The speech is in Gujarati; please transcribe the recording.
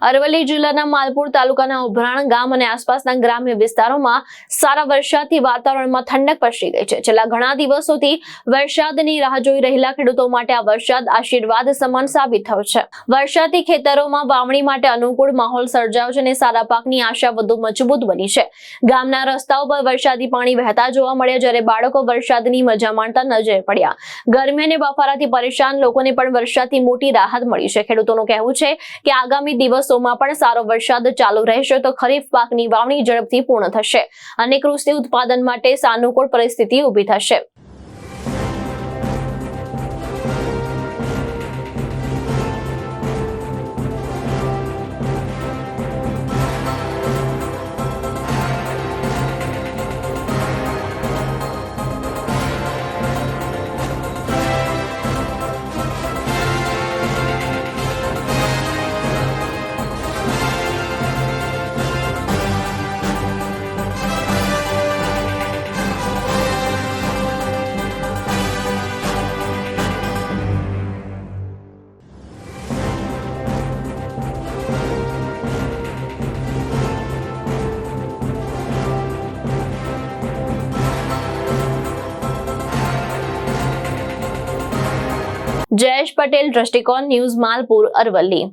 અરવલ્લી જિલ્લાના માલપુર તાલુકાના ઉભરાણ ગામ અને આસપાસના ગ્રામ્ય વિસ્તારોમાં સારા વરસાદથી વાતાવરણમાં ઠંડક પ્રસરી ગઈ છે. છેલ્લા ઘણા દિવસોથી વરસાદની રાહ જોઈ રહેલા ખેડૂતો માટે આ વરસાદ આશીર્વાદ સમાન સાબિત થયો છે. વરસાદથી ખેતરોમાં વાવણી માટે અનુકૂળ માહોલ સર્જાયો છે અને સારા પાકની આશા વધુ મજબૂત બની છે. ગામના રસ્તાઓ પર વરસાદી પાણી વહેતા જોવા મળ્યા, જ્યારે બાળકો વરસાદની મજા માણતા નજરે પડ્યા. ગરમી અને બફારાથી પરેશાન લોકોને પણ વરસાદથી મોટી રાહત મળી છે. ખેડૂતોનું કહેવું છે કે આગામી દિવસોમાં પણ સારો વરસાદ ચાલુ રહેશે તો ખરીફ પાકની વાવણી ઝડપથી પૂર્ણ થશે અને કૃષિ ઉત્પાદન માટે સાનુકૂળ પરિસ્થિતિ ઊભી થશે. જયેશ પટેલ, દ્રષ્ટિકોણ ન્યૂઝ, માલપુર, અરવલ્લી.